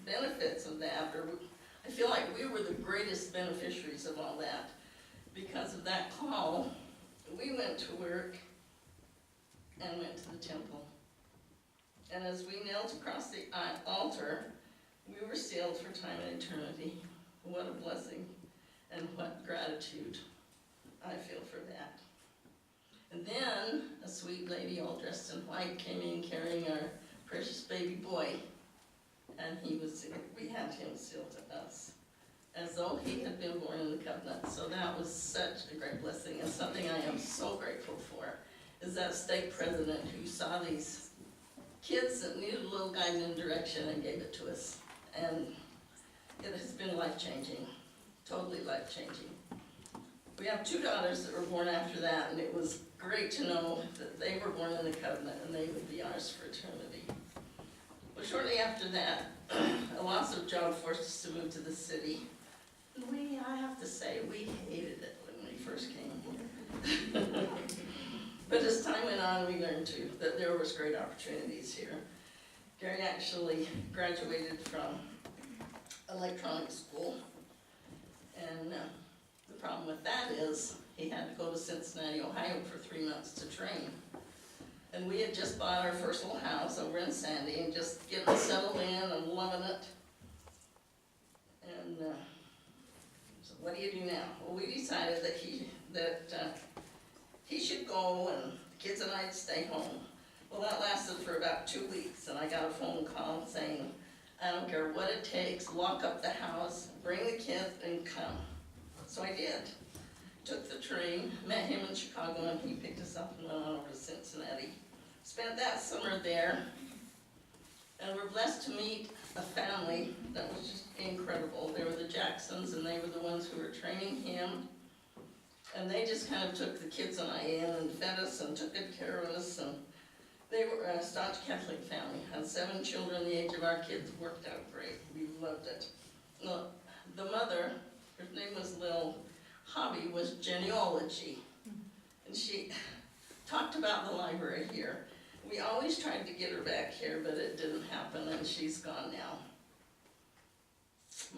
benefits of that, I feel like we were the greatest beneficiaries of all that. Because of that call, we went to work and went to the temple. And as we knelt across the altar, we were sealed for time and eternity. What a blessing and what gratitude I feel for that. And then a sweet lady all dressed in white came in carrying our precious baby boy, and we had him sealed to us as though he had been born in the covenant. So that was such a great blessing, and something I am so grateful for is that stake president who saw these kids that needed a little guidance and direction and gave it to us. And it has been life-changing, totally life-changing. We have 2 daughters that were born after that, and it was great to know that they were born in the covenant and they would be ours for eternity. Well, shortly after that, a loss of job forced us to move to the city. And I have to say, we hated it when we first came here. But as time went on, we learned too that there was great opportunities here. Gary actually graduated from electronics school, and the problem with that is he had to go to Cincinnati, Ohio for 3 months to train. And we had just bought our first little house over in Sandy and just getting settled in and loving it. And so what do you do now? Well, we decided that he should go and the kids and I'd stay home. Well, that lasted for about 2 weeks, and I got a phone call saying, I don't care what it takes, lock up the house, bring the kids, and come. So I did. Took the train, met him in Chicago, and he picked us up and went on over to Cincinnati. Spent that summer there, and we're blessed to meet a family that was just incredible. They were the Jacksons, and they were the ones who were training him. And they just kind of took the kids and I in and fed us and took good care of us. And they were a staunch Catholic family, had 7 children the age of our kids, worked out great. We loved it. Well, the mother, her name was Lil, hobby was genealogy. And she talked about the library here. We always tried to get her back here, but it didn't happen, and she's gone now.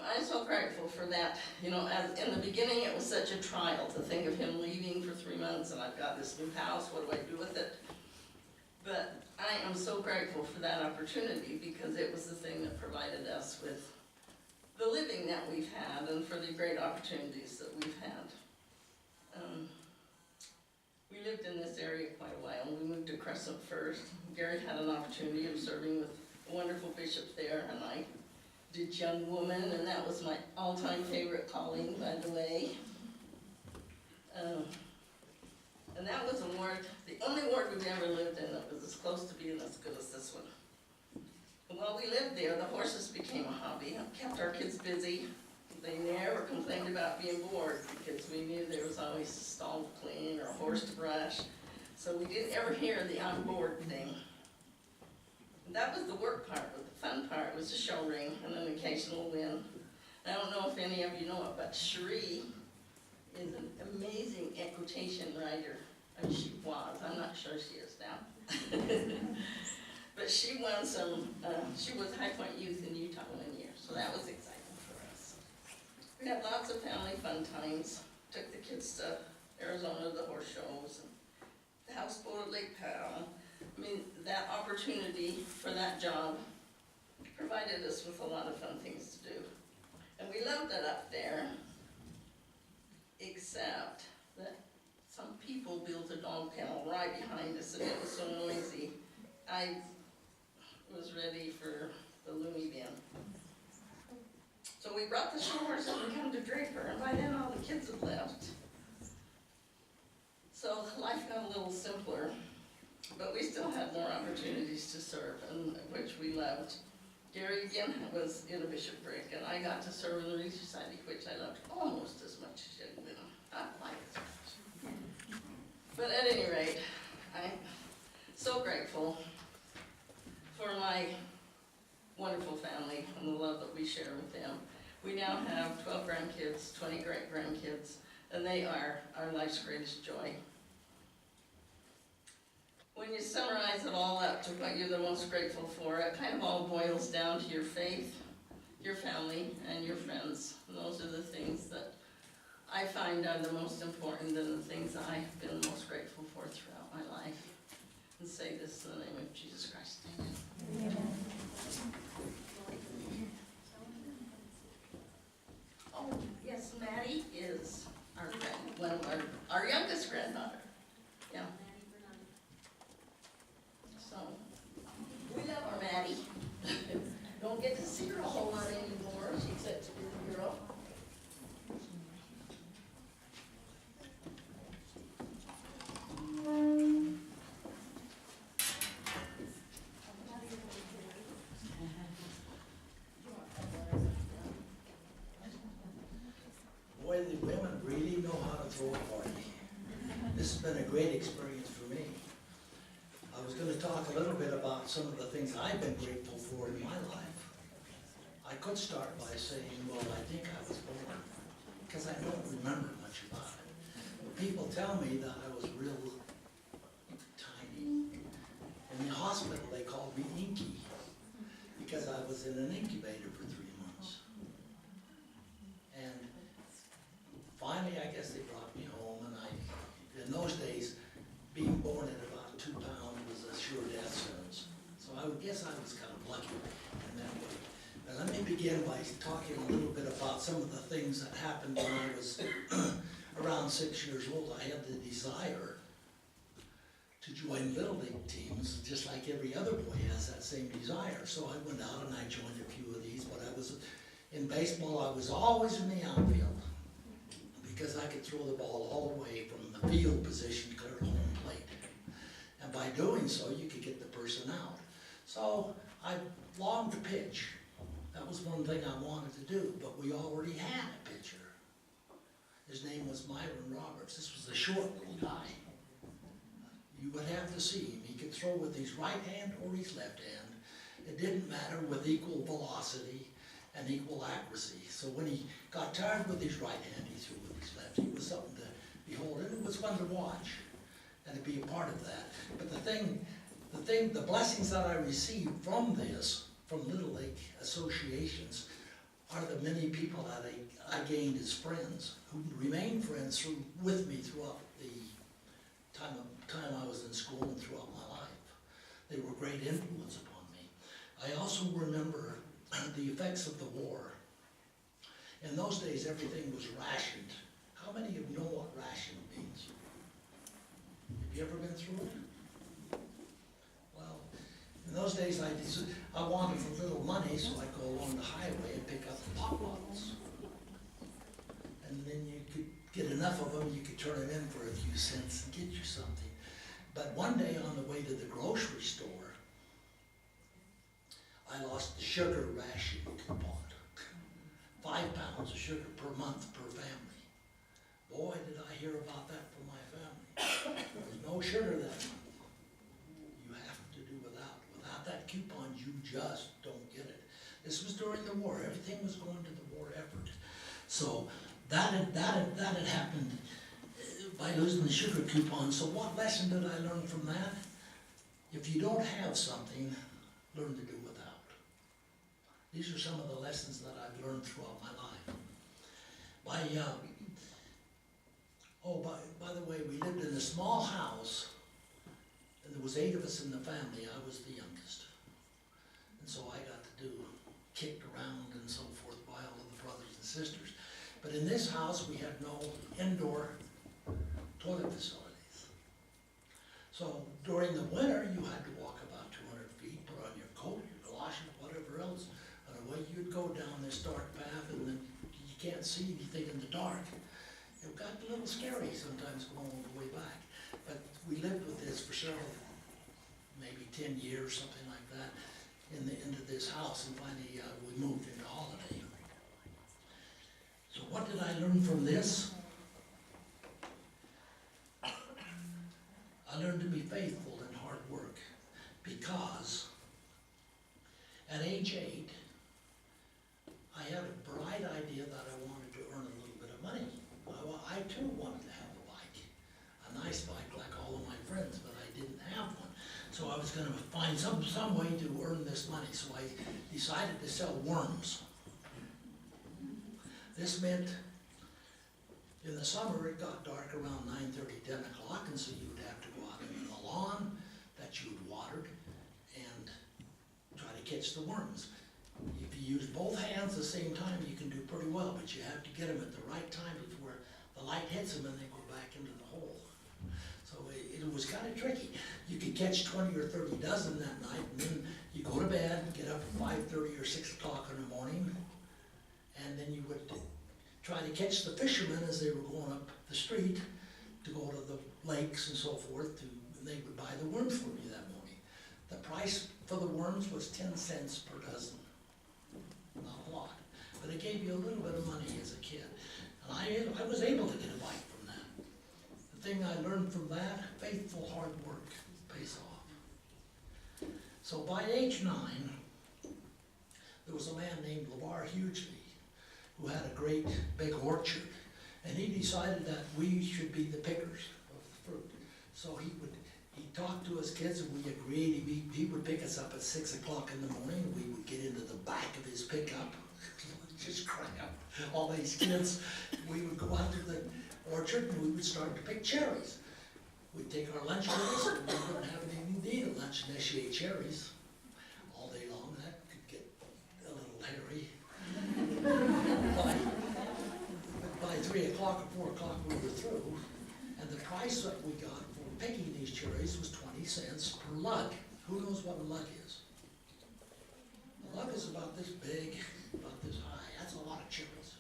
I'm so grateful for that. You know, as in the beginning, it was such a trial to think of him leaving for 3 months, and I've got this new house, what do I do with it? But I am so grateful for that opportunity because it was the thing that provided us with the living that we've had and for the great opportunities that we've had. We lived in this area quite a while. We moved to Crescent first. Gary had an opportunity of serving with a wonderful bishop there, and I did young woman, and that was my all-time favorite calling, by the way. And that was a ward, the only ward we've ever lived in that was as close to being as good as this one. And while we lived there, the horses became a hobby. It kept our kids busy. They never complained about being bored because we knew there was always a stall to clean or a horse to brush. So we didn't ever hear the I'm bored thing. And that was the work part, but the fun part was the show ring and an occasional win. I don't know if any of you know it, but Cherie is an amazing equitation rider. I mean, she was. I'm not sure she is now. But she won she was High Point Youth in Utah 1 year, so that was exciting for us. We had lots of family fun times. Took the kids to Arizona, the horse shows, and the houseboat at Lake Powell. I mean, that opportunity for that job provided us with a lot of fun things to do. And we loved it up there, except that some people built a dog kennel right behind us, and it was so noisy. I was ready for the loony bin. So we brought the show horse and we come to Draper, and by then all the kids had left. So life got a little simpler, but we still had more opportunities to serve, and which we loved. Gary again was in a bishopric, and I got to serve in the Relief Society, which I loved almost as much as young women. Not quite as much. But at any rate, I'm so grateful for my wonderful family and the love that we share with them. We now have 12 grandkids, 20 great-grandkids, and they are our life's greatest joy. When you summarize it all up to what you're the most grateful for, it kind of all boils down to your faith your family and your friends. And those are the things that I find are the most important and the things I've been most grateful for throughout my life. And say this in the name of Jesus Christ. Amen. Amen. Oh, yes, Maddie is our youngest granddaughter. Yeah. So, we love our Maddie. Don't get to see her a whole lot anymore. She's such a busy girl. Boy, the women really know how to throw a party. This has been a great experience for me. I was going to talk a little bit about some of the things I've been grateful for in my life. I could start by saying, well, I think I was born, because I don't remember much about it. But people tell me that I was real tiny. In the hospital, they called me Inky, because I was in an incubator for 3 months. And finally, I guess they brought me home, and in those days, being born at about 2 pounds was a sure death sentence. So I would guess I was kind of lucky in that way. But let me begin by talking a little bit about some of the things that happened when I was around 6 years old. I had the desire to join Little League teams, just like every other boy has that same desire. So I went out and I joined a few of these, but I was, in baseball, I was always in the outfield, because I could throw the ball all the way from the field position clear to home plate. And by doing so, you could get the person out. So I longed to pitch. That was one thing I wanted to do, but we already had a pitcher. His name was Myron Roberts. This was a short little guy. You would have to see him. He could throw with his right hand or his left hand. It didn't matter, with equal velocity and equal accuracy. So when he got tired with his right hand, he threw with his left. He was something to behold, and it was fun to watch and to be a part of that. But the blessings that I received from this, from Little League associations, are the many people that I gained as friends, who remained friends with me throughout the time I was in school and throughout my life. They were great influence upon me. I also remember the effects of the war. In those days, everything was rationed. How many of you know what ration means? Have you ever been through it? Well, in those days, I wanted a little money, so I'd go along the highway and pick up pop bottles. And then you could get enough of them, you could turn it in for a few cents and get you something. But one day on the way to the grocery store, I lost the sugar ration coupon. 5 pounds of sugar per month per family. Boy, did I hear about that from my family. There was no sugar that month. You have to do without. Without that coupon, you just don't get it. This was during the war. Everything was going to the war effort. So that had happened by losing the sugar coupon. So what lesson did I learn from that? If you don't have something, learn to do without. These are some of the lessons that I've learned throughout my life. By the way, we lived in a small house, and there was 8 of us in the family. I was the youngest. And so I got to do kicked around and so forth by all of the brothers and sisters. But in this house, we had no indoor toilet facilities. So during the winter, you had to walk about 200 feet, put on your coat, your galoshes, whatever else, and away you'd go down this dark path, and then you can't see anything in the dark. It got a little scary sometimes going all the way back. But we lived with this for several, maybe 10 years, something like that, into this house, and finally we moved into Holiday. So what did I learn from this? I learned to be faithful in hard work, because at age 8, I had a bright idea that I wanted to earn a little bit of money. I too wanted to have a bike, a nice bike like all of my friends, but I didn't have one. So I was going to find some way to earn this money. So I decided to sell worms. This meant in the summer, it got dark around 9:30, 10 o'clock, and so you would have to go out in the lawn that you had watered and try to catch the worms. If you use both hands at the same time, you can do pretty well, but you have to get them at the right time before the light hits them and they go back into the hole. So it was kind of tricky. You could catch 20 or 30 dozen that night, and then you go to bed, get up at 5:30 or 6 o'clock in the morning, and then you would try to catch the fishermen as they were going up the street to go to the lakes and so forth, and they would buy the worms from you that morning. The price for the worms was 10 cents per dozen. Not a lot, but it gave you a little bit of money as a kid. And I was able to get a bite from that. The thing I learned from that, faithful hard work pays off. So by age 9, there was a man named Loy Harris who had a great big orchard, and he decided that we should be the pickers of the fruit. So he talked to his kids, and we agreed he would pick us up at 6 o'clock in the morning. We would get into the back of his pickup, just cram all these kids. We would go out to the orchard and we would start to pick cherries. We'd take our lunch with us, and we wouldn't have anything to eat at lunch unless you ate cherries all day long. That could get a little hairy. By 3 o'clock or 4 o'clock we were through, and the price that we got for picking these cherries was 20 cents per lug. Who knows what a lug is? A lug is about this big, about this high. That's a lot of cherries.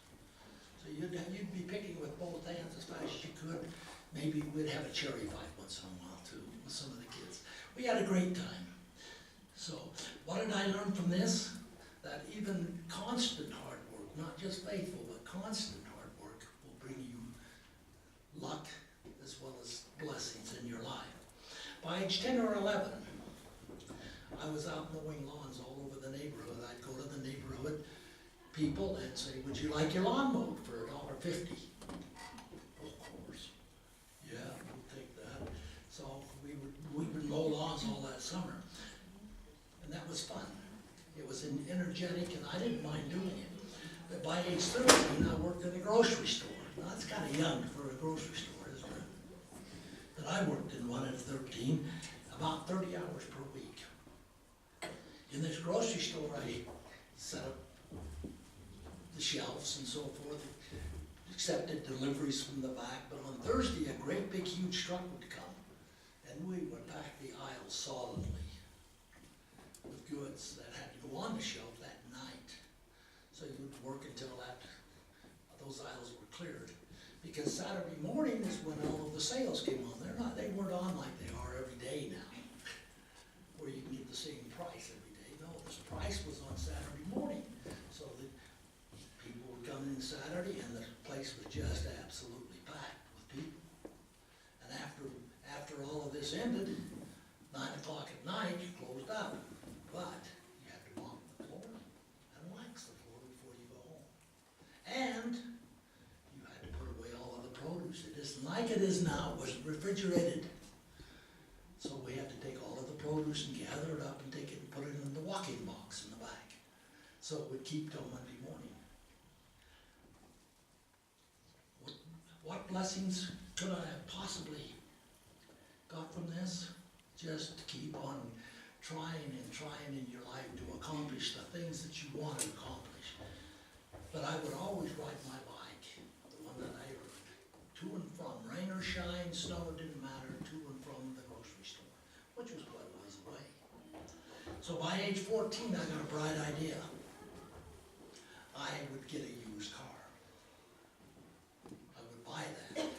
So you'd be picking with both hands as fast as you could. Maybe we'd have a cherry fight once in a while too with some of the kids. We had a great time. So what did I learn from this? That even constant hard work, not just faithful, but constant hard work will bring you luck as well as blessings in your life. By age 10 or 11, I was out mowing lawns all over the neighborhood. I'd go to the neighborhood people and say, would you like your lawn mowed for $1.50? Of course. Yeah, we'll take that. So we would mow lawns all that summer. And that was fun. It was energetic, and I didn't mind doing it. But by age 13, I worked at a grocery store. Now, that's kind of young for a grocery store, isn't it? But I worked in one at 13, about 30 hours per week. In this grocery store, I set up the shelves and so forth, accepted deliveries from the back, but on Thursday, a great big huge truck would come, and we would pack the aisles solidly with goods that had to go on the shelf that night. So you would work until those aisles were cleared. Because Saturday morning is when all of the sales came on. They weren't on like they are every day now, where you can get the same price every day. No, this price was on Saturday morning. So the people would come in Saturday, and the place was just absolutely packed with people. And after all of this ended, 9 o'clock at night, you closed up. But you had to mop the floor and wax the floor before you go home. And you had to put away all of the produce. It isn't like it is now. It wasn't refrigerated. So we had to take all of the produce and gather it up and take it and put it in the walking box in the back. So it would keep till Monday morning. What blessings could I have possibly got from this? Just to keep on trying and trying in your life to accomplish the things that you want to accomplish. But I would always ride my bike, the one that I rode, to and from, rain or shine, snow, it didn't matter, to and from the grocery store, which was quite a ways away. So by age 14, I got a bright idea. I would get a used car. I would buy that.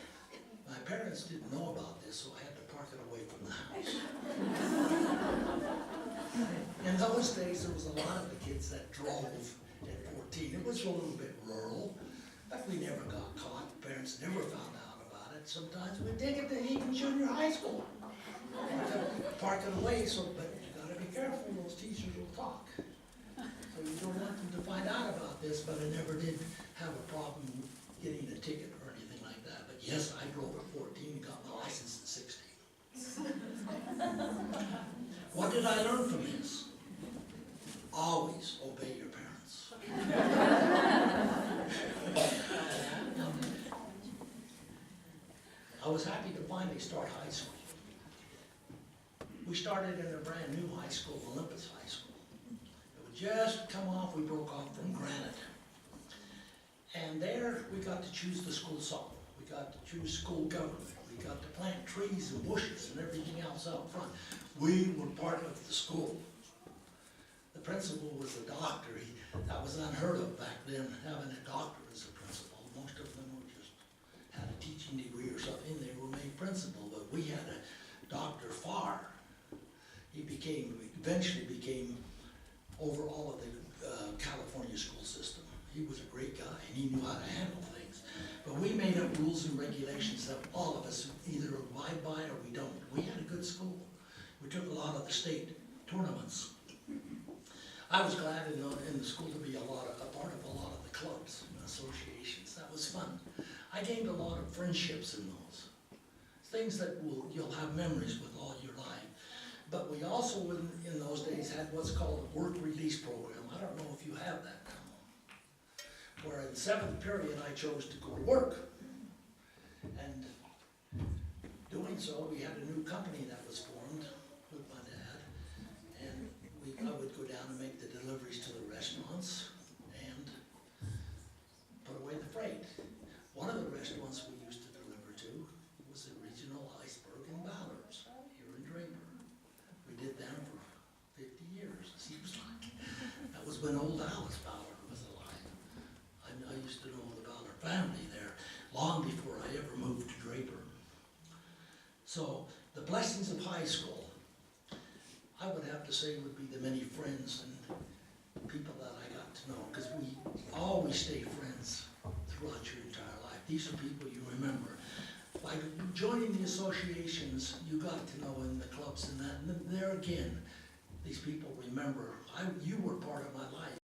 My parents didn't know about this, so I had to park it away from the house. In those days, there was a lot of the kids that drove at 14. It was a little bit rural, but we never got caught. Parents never found out about it. Sometimes we'd take it to even junior high school. Park it away, but you gotta be careful, those teachers will talk. So you don't want them to find out about this, but I never did have a problem getting a ticket or anything like that. But yes, I drove at 14 and got my license at 16. What did I learn from this? Always obey your parents. was happy to finally start high school. We started in a brand new high school, Olympus High School. It would just come off, we broke off from Granite. And there, we got to choose the school song. We got to choose school government. We got to plant trees and bushes and everything else out front. We were part of the school. The principal was a doctor. That was unheard of back then, having a doctor as a principal. Most of them were just had a teaching degree or something. They were made principal, but we had a Dr. Farr. He eventually became over all of the California school system. He was a great guy, and he knew how to handle things. But we made up rules and regulations that all of us either abide by or we don't. We had a good school. We took a lot of the state tournaments. I was glad in the school to be a part of a lot of the clubs and associations. That was fun. I gained a lot of friendships in those. Things that you'll have memories with all your life. But we also, in those days, had what's called a work release program. I don't know if you have that now. Where in 7th period, I chose to go to work. And doing so, we had a new company that was formed with my dad. And I would go down and make the deliveries to the restaurants and put away the freight. One of the restaurants we used to deliver to was the Regional Iceberg in Ballards, here in Draper. We did them for 50 years, it seems like. That was when old Alice Ballard was alive. I used to know the Ballard family there long before I ever moved to Draper. So the blessings of high school, I would have to say, would be the many friends and people that I got to know, because we always stay friends throughout your entire life. These are people you remember. By joining the associations, you got to know in the clubs and that, and there again, these people remember, you were part of my life.